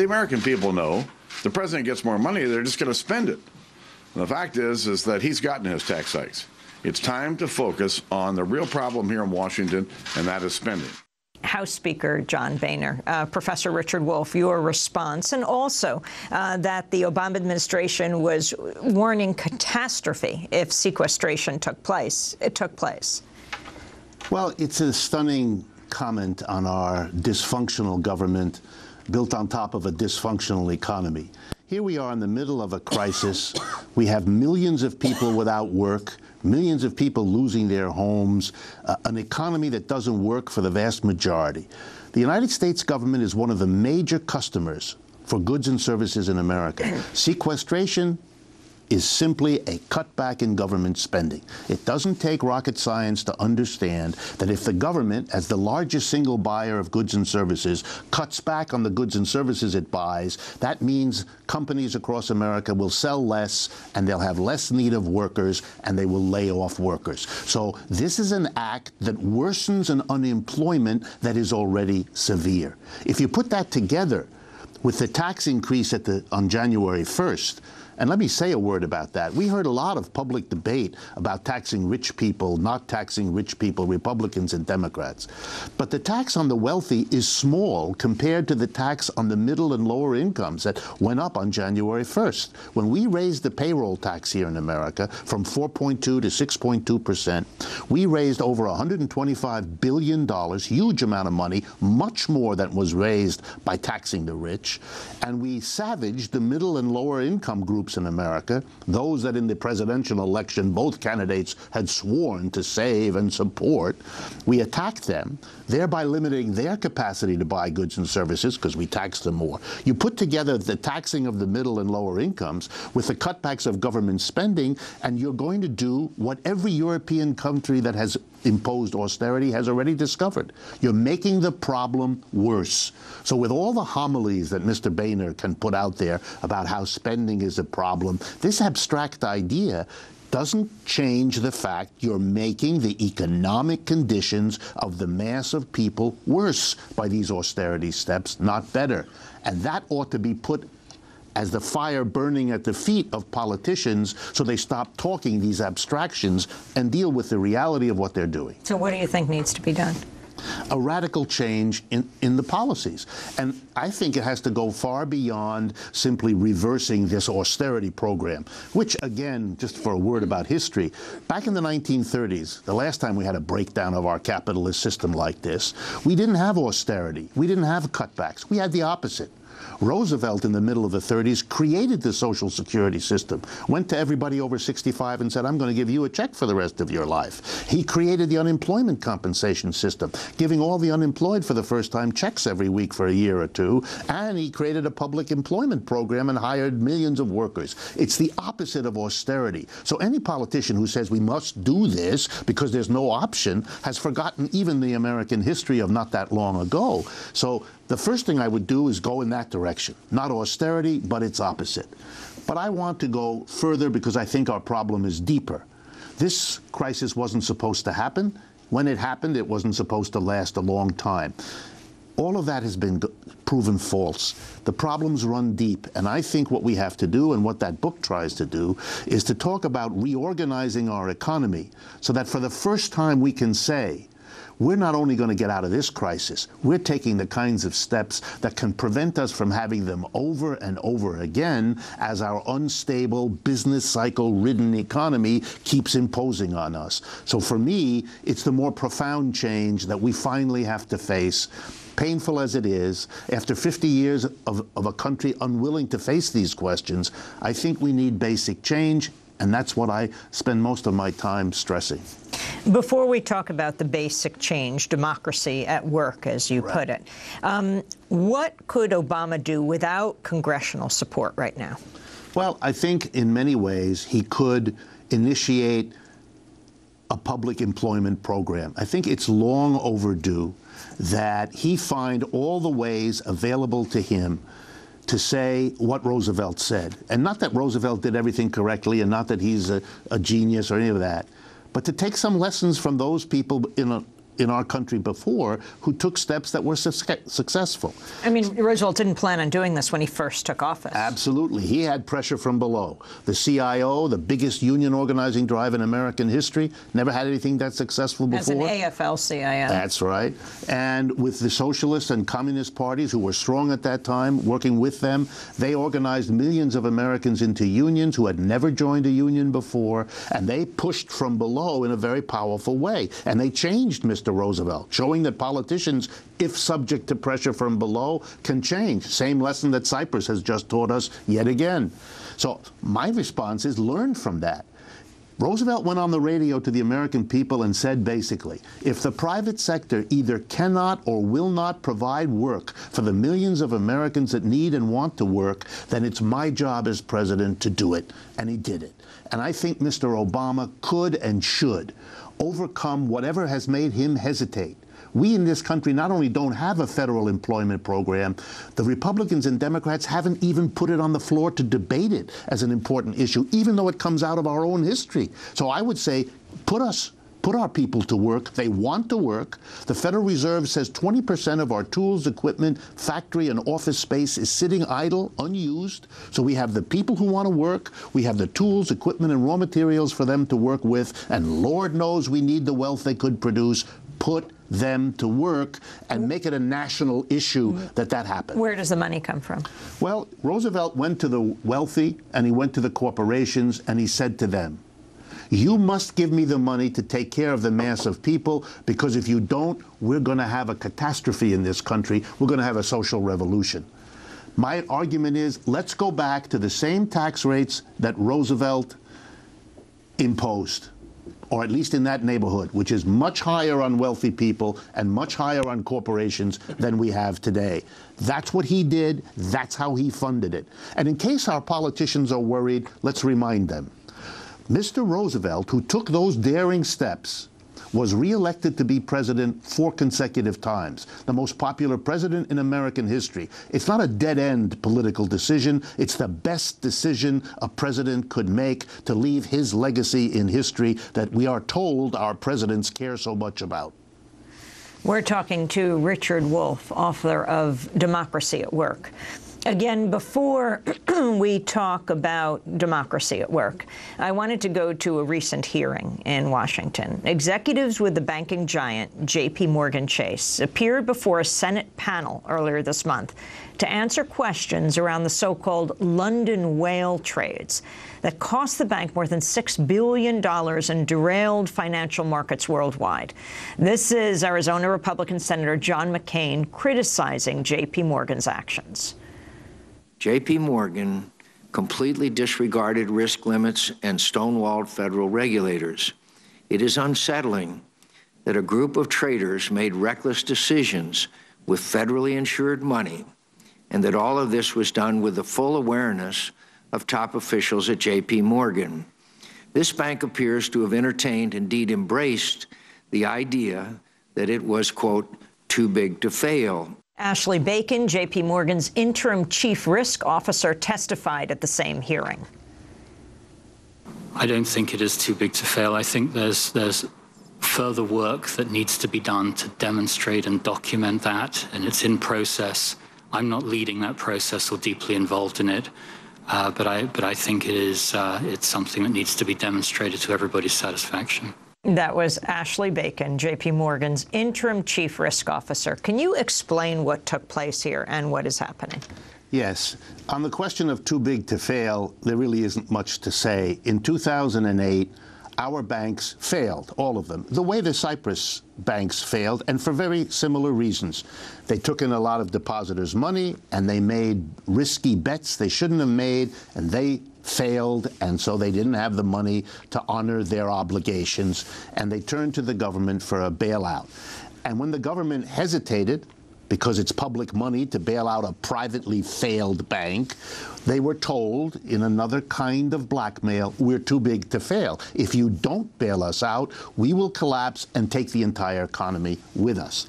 the American people know the president gets more money, they're just going to spend it. And the fact is that he's gotten his tax hikes. It's time to focus on the real problem here in Washington, and that is spending. House Speaker John Boehner. Professor Richard Wolff, your response, and also that the Obama administration was warning catastrophe if sequestration took place. It took place. Well, it's a stunning comment on our dysfunctional government built on top of a dysfunctional economy. Here we are in the middle of a crisis. We have millions of people without work, millions of people losing their homes, an economy that doesn't work for the vast majority. The United States government is one of the major customers for goods and services in America. Sequestration is simply a cutback in government spending. It doesn't take rocket science to understand that if the government, as the largest single buyer of goods and services, cuts back on the goods and services it buys, that means companies across America will sell less, and they'll have less need of workers, and they will lay off workers. So this is an act that worsens an unemployment that is already severe. If you put that together with the tax increase on January 1st, and let me say a word about that. We heard a lot of public debate about taxing rich people, not taxing rich people, Republicans and Democrats. But the tax on the wealthy is small compared to the tax on the middle and lower incomes that went up on January 1st. When we raised the payroll tax here in America from 4.2 to 6.2%, we raised over $125 billion, huge amount of money, much more than was raised by taxing the rich. And we savaged the middle and lower income groups in America, those that in the presidential election both candidates had sworn to save and support. We attacked them, thereby limiting their capacity to buy goods and services because we taxed them more. You put together the taxing of the middle and lower incomes with the cutbacks of government spending, and you're going to do what every European country that has imposed austerity has already discovered. You're making the problem worse. So with all the homilies that Mr. Boehner can put out there about how spending is a problem, this abstract idea doesn't change the fact you're making the economic conditions of the mass of people worse by these austerity steps, not better. And that ought to be put as the fire burning at the feet of politicians so they stop talking these abstractions and deal with the reality of what they're doing. So what do you think needs to be done? A radical change in the policies. And I think it has to go far beyond simply reversing this austerity program, which, again, just for a word about history, back in the 1930s, the last time we had a breakdown of our capitalist system like this, we didn't have austerity. We didn't have cutbacks. We had the opposite. Roosevelt in the middle of the 30s created the Social Security system, went to everybody over 65 and said, I'm going to give you a check for the rest of your life. He created the unemployment compensation system, giving all the unemployed for the first time checks every week for a year or two, and he created a public employment program and hired millions of workers. It's the opposite of austerity. So any politician who says we must do this because there's no option has forgotten even the American history of not that long ago. So the first thing I would do is go in that direction. Not austerity, but its opposite. But I want to go further because I think our problem is deeper. This crisis wasn't supposed to happen. When it happened, it wasn't supposed to last a long time. All of that has been proven false. The problems run deep, and I think what we have to do, and what that book tries to do, is to talk about reorganizing our economy so that for the first time we can say, we're not only going to get out of this crisis, we're taking the kinds of steps that can prevent us from having them over and over again as our unstable, business cycle-ridden economy keeps imposing on us. So for me, it's the more profound change that we finally have to face. Painful as it is, after 50 years of a country unwilling to face these questions, I think we need basic change, and that's what I spend most of my time stressing. Before we talk about the basic change, democracy at work, as you put it, what could Obama do without congressional support right now? Well, I think in many ways he could initiate a public employment program. I think it's long overdue that he find all the ways available to him to say what Roosevelt said. And not that Roosevelt did everything correctly, and not that he's a genius or any of that, but to take some lessons from those people in in our country before who took steps that were successful. I mean, Roosevelt didn't plan on doing this when he first took office. Absolutely. He had pressure from below. The CIO, the biggest union organizing drive in American history, never had anything that successful before. As an AFL-CIO. That's right. And with the socialist and communist parties who were strong at that time, working with them, they organized millions of Americans into unions who had never joined a union before, and they pushed from below in a very powerful way. And they changed Mr. Roosevelt, showing that politicians, if subject to pressure from below, can change. Same lesson that Cyprus has just taught us yet again. So my response is learn from that. Roosevelt went on the radio to the American people and said basically, if the private sector either cannot or will not provide work for the millions of Americans that need and want to work, then it's my job as president to do it. And he did it. And I think Mr. Obama could and should overcome whatever has made him hesitate. We in this country not only don't have a federal employment program, the Republicans and Democrats haven't even put it on the floor to debate it as an important issue, even though it comes out of our own history. So I would say, put our people to work. They want to work. The Federal Reserve says 20% of our tools, equipment, factory, and office space is sitting idle, unused. So we have the people who want to work. We have the tools, equipment, and raw materials for them to work with. And Lord knows we need the wealth they could produce. Put them to work and make it a national issue that happens. Where does the money come from? Well, Roosevelt went to the wealthy and he went to the corporations and he said to them, you must give me the money to take care of the mass of people, because if you don't, we're going to have a catastrophe in this country. We're going to have a social revolution. My argument is, let's go back to the same tax rates that Roosevelt imposed, or at least in that neighborhood, which is much higher on wealthy people and much higher on corporations than we have today. That's what he did. That's how he funded it. And in case our politicians are worried, let's remind them. Mr. Roosevelt, who took those daring steps, was reelected to be president 4 consecutive times, the most popular president in American history. It's not a dead-end political decision. It's the best decision a president could make to leave his legacy in history that we are told our presidents care so much about. We're talking to Richard Wolff, author of Democracy at Work. Again, before we talk about democracy at work, I wanted to go to a recent hearing in Washington. Executives with the banking giant JPMorgan Chase appeared before a Senate panel earlier this month to answer questions around the so-called London whale trades that cost the bank more than $6 billion and derailed financial markets worldwide. This is Arizona Republican Senator John McCain criticizing JPMorgan's actions. JPMorgan completely disregarded risk limits and stonewalled federal regulators. It is unsettling that a group of traders made reckless decisions with federally insured money, and that all of this was done with the full awareness of top officials at JPMorgan. This bank appears to have entertained, indeed embraced, the idea that it was, quote, too big to fail. Ashley Bacon, JPMorgan's interim chief risk officer, testified at the same hearing. I don't think it is too big to fail. I think there's further work that needs to be done to demonstrate and document that, and it's in process. I'm not leading that process or deeply involved in it, but I think it's something that needs to be demonstrated to everybody's satisfaction. That was Ashley Bacon, JPMorgan's interim chief risk officer. Can you explain what took place here and what is happening? Yes. On the question of too big to fail, there really isn't much to say. In 2008, our banks failed, all of them, the way the Cyprus banks failed, and for very similar reasons. They took in a lot of depositors' money, and they made risky bets they shouldn't have made, and they failed, and so they didn't have the money to honor their obligations, and they turned to the government for a bailout. And when the government hesitated, because it's public money to bail out a privately failed bank, they were told, in another kind of blackmail, we're too big to fail. If you don't bail us out, we will collapse and take the entire economy with us.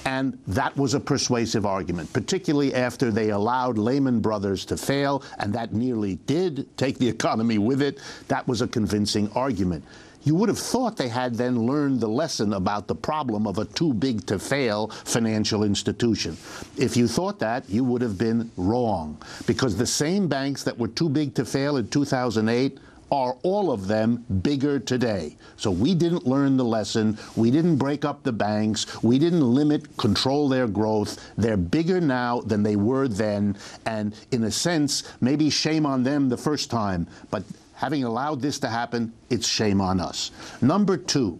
And that was a persuasive argument, particularly after they allowed Lehman Brothers to fail, and that nearly did take the economy with it. That was a convincing argument. You would have thought they had then learned the lesson about the problem of a too-big-to-fail financial institution. If you thought that, you would have been wrong, because the same banks that were too big to fail in 2008 are all of them bigger today. So we didn't learn the lesson. We didn't break up the banks. We didn't control their growth. They're bigger now than they were then. And in a sense, maybe shame on them the first time. But having allowed this to happen, it's shame on us. Number two,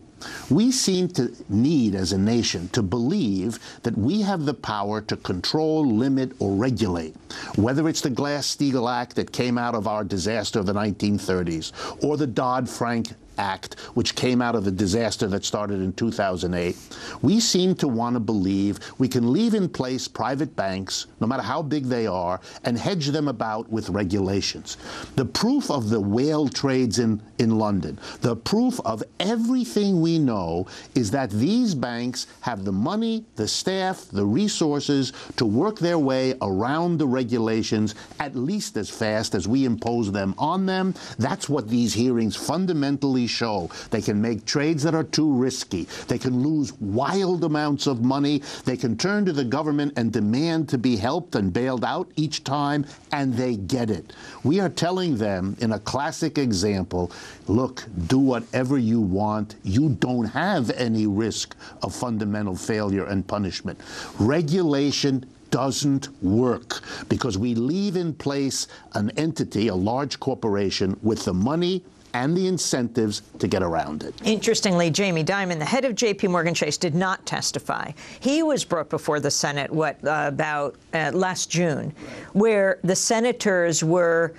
we seem to need, as a nation, to believe that we have the power to control, limit, or regulate, whether it's the Glass-Steagall Act that came out of our disaster of the 1930s, or the Dodd-Frank Act, which came out of the disaster that started in 2008. We seem to want to believe we can leave in place private banks, no matter how big they are, and hedge them about with regulations. The proof of the whale trades in London, the proof of everything we know, is that these banks have the money, the staff, the resources to work their way around the regulations at least as fast as we impose them on them. That's what these hearings fundamentally show. They can make trades that are too risky. They can lose wild amounts of money. They can turn to the government and demand to be helped and bailed out each time, and they get it. We are telling them, in a classic example, look, do whatever you want. You don't have any risk of fundamental failure and punishment. Regulation doesn't work because we leave in place an entity, a large corporation, with the money and the incentives to get around it. Interestingly, Jamie Dimon, the head of JPMorgan Chase, did not testify. He was brought before the Senate, about last June, where the senators were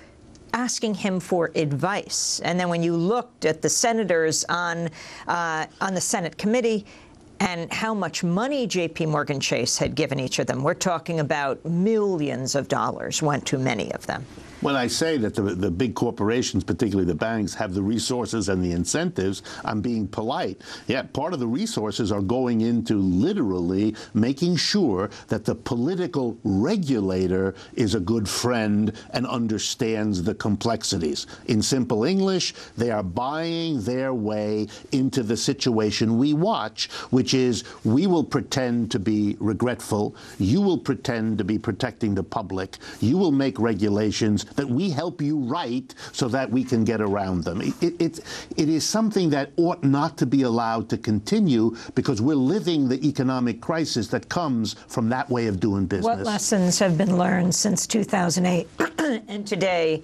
asking him for advice. And then when you looked at the senators on the Senate committee and how much money JPMorgan Chase had given each of them, we're talking about millions of dollars went to many of them. When I say that the big corporations, particularly the banks, have the resources and the incentives, I'm being polite. Yeah, part of the resources are going into literally making sure that the political regulator is a good friend and understands the complexities. In simple English, they are buying their way into the situation we watch, which is we will pretend to be regretful, you will pretend to be protecting the public, you will make regulations that we help you write so that we can get around them. It is something that ought not to be allowed to continue because we're living the economic crisis that comes from that way of doing business. What lessons have been learned since 2008 and today?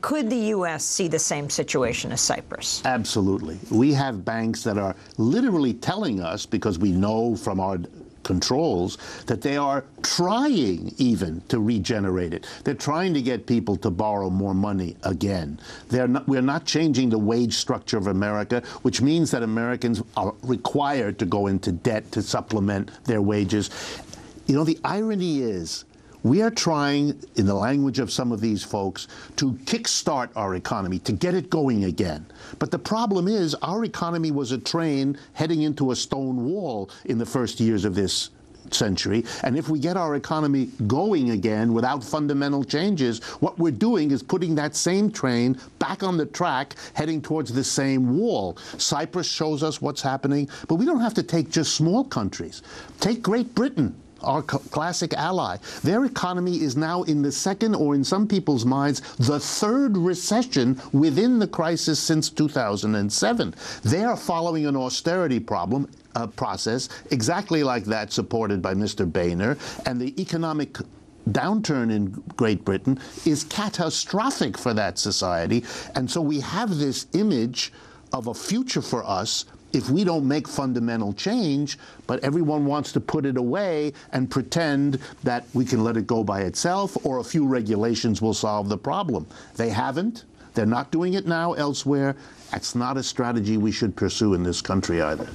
Could the U.S. see the same situation as Cyprus? Absolutely. We have banks that are literally telling us, because we know from our controls, that they are trying even to regenerate it. They're trying to get people to borrow more money again. We're not changing the wage structure of America, which means that Americans are required to go into debt to supplement their wages. You know, the irony is, we are trying, in the language of some of these folks, to kickstart our economy, to get it going again. But the problem is, our economy was a train heading into a stone wall in the first years of this century. And if we get our economy going again without fundamental changes, what we're doing is putting that same train back on the track, heading towards the same wall. Cyprus shows us what's happening, but we don't have to take just small countries. Take Great Britain, our classic ally. Their economy is now in the second, or in some people's minds, the third recession within the crisis since 2007. They are following an austerity process exactly like that supported by Mr. Boehner, and the economic downturn in Great Britain is catastrophic for that society. And so we have this image of a future for us if we don't make fundamental change, but everyone wants to put it away and pretend that we can let it go by itself or a few regulations will solve the problem. They haven't. They're not doing it now elsewhere. That's not a strategy we should pursue in this country either.